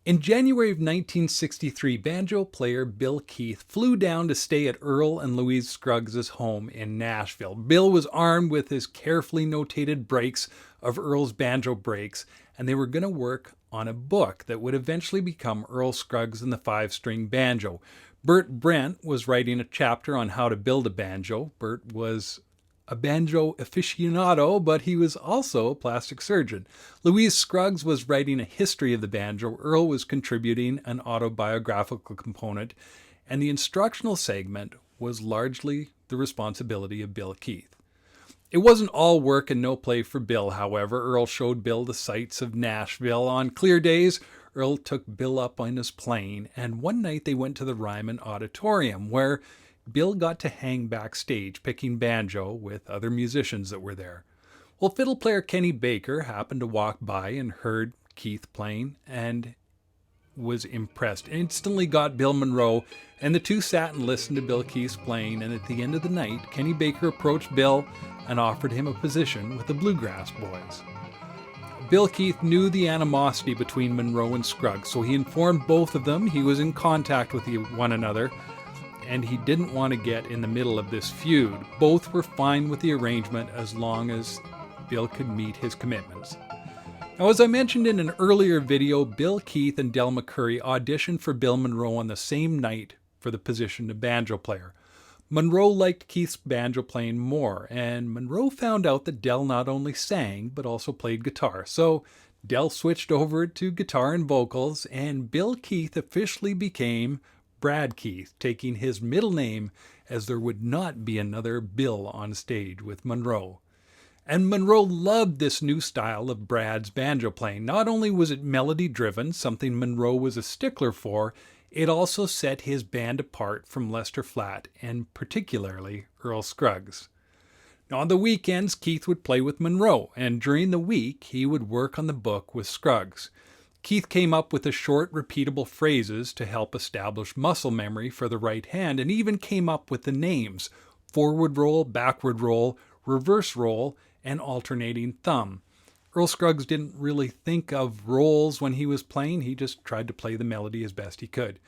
In January of 1963, banjo player Bill Keith flew down to stay at Earl and Louise Scruggs' home in Nashville. Bill was armed with his carefully notated breaks of Earl's banjo breaks, and they were going to work on a book that would eventually become Earl Scruggs and the Five-String Banjo. Bert Brent was writing a chapter on how to build a banjo. Bert was a banjo aficionado, but he was also a plastic surgeon. Louise Scruggs was writing a history of the banjo. Earl was contributing an autobiographical component, and the instructional segment was largely the responsibility of Bill Keith. It wasn't all work and no play for Bill, however. Earl showed Bill the sights of Nashville. On clear days, Earl took Bill up on his plane, and one night they went to the Ryman Auditorium, where Bill got to hang backstage picking banjo with other musicians that were there. Well, fiddle player Kenny Baker happened to walk by and heard Keith playing and was impressed. Instantly got Bill Monroe, and the two sat and listened to Bill Keith's playing, and at the end of the night, Kenny Baker approached Bill and offered him a position with the Bluegrass Boys. Bill Keith knew the animosity between Monroe and Scruggs, so he informed both of them he was in contact with one another, and he didn't want to get in the middle of this feud. Both were fine with the arrangement as long as Bill could meet his commitments. Now, as I mentioned in an earlier video, Bill Keith and Del McCoury auditioned for Bill Monroe on the same night for the position of banjo player. Monroe liked Keith's banjo playing more, and Monroe found out that Del not only sang, but also played guitar. So Del switched over to guitar and vocals, and Bill Keith officially became Brad Keith, taking his middle name, as there would not be another Bill on stage with Monroe. And Monroe loved this new style of Brad's banjo playing. Not only was it melody driven, something Monroe was a stickler for, it also set his band apart from Lester Flatt, and particularly Earl Scruggs. Now, on the weekends, Keith would play with Monroe, and during the week, he would work on the book with Scruggs. Keith came up with the short, repeatable phrases to help establish muscle memory for the right hand, and even came up with the names: forward roll, backward roll, reverse roll, and alternating thumb. Earl Scruggs didn't really think of rolls when he was playing. He just tried to play the melody as best he could.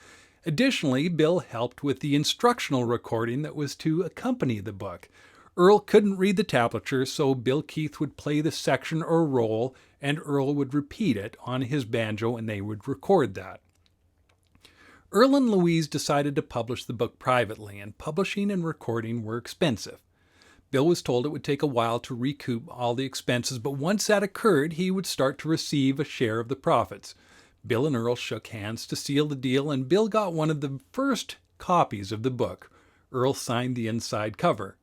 Additionally, Bill helped with the instructional recording that was to accompany the book. Earl couldn't read the tablature, so Bill Keith would play the section or roll, and Earl would repeat it on his banjo, and they would record that. Earl and Louise decided to publish the book privately, and publishing and recording were expensive. Bill was told it would take a while to recoup all the expenses, but once that occurred, he would start to receive a share of the profits. Bill and Earl shook hands to seal the deal, and Bill got one of the first copies of the book. Earl signed the inside cover.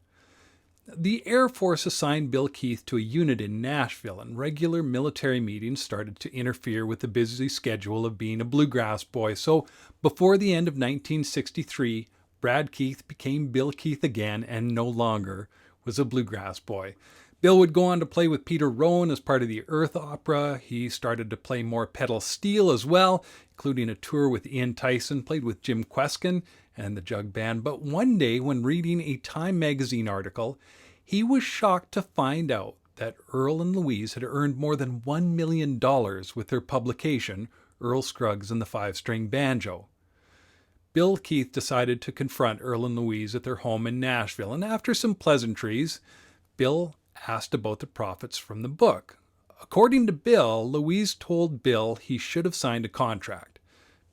The Air Force assigned Bill Keith to a unit in Nashville, and regular military meetings started to interfere with the busy schedule of being a Bluegrass boy. So before the end of 1963, Brad Keith became Bill Keith again and no longer was a Bluegrass boy. Bill would go on to play with Peter Rowan as part of the Earth Opera. He started to play more pedal steel as well, including a tour with Ian Tyson, played with Jim Kweskin and the Jug Band. But one day, when reading a Time magazine article, he was shocked to find out that Earl and Louise had earned more than $1 million with their publication, Earl Scruggs and the Five-String Banjo. Bill Keith decided to confront Earl and Louise at their home in Nashville, and after some pleasantries, Bill asked about the profits from the book. According to Bill, Louise told Bill he should have signed a contract.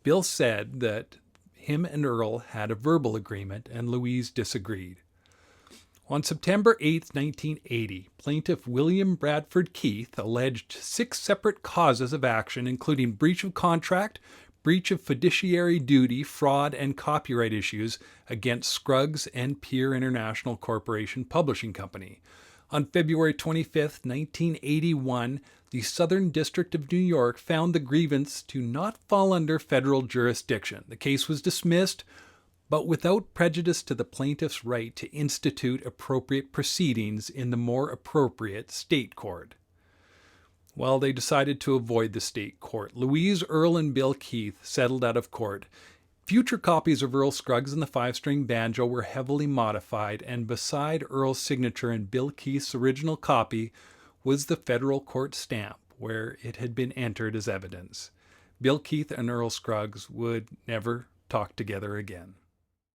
Bill said that him and Earl had a verbal agreement, and Louise disagreed. On September 8, 1980, plaintiff William Bradford Keith alleged 6 separate causes of action, including breach of contract, breach of fiduciary duty, fraud, and copyright issues against Scruggs and Peer International Corporation Publishing Company. On February 25, 1981, the Southern District of New York found the grievance to not fall under federal jurisdiction. The case was dismissed, but without prejudice to the plaintiff's right to institute appropriate proceedings in the more appropriate state court. Well, they decided to avoid the state court. Louise, Earl, and Bill Keith settled out of court. Future copies of Earl Scruggs and the Five-String Banjo were heavily modified, and beside Earl's signature and Bill Keith's original copy was the federal court stamp where it had been entered as evidence. Bill Keith and Earl Scruggs would never talk together again.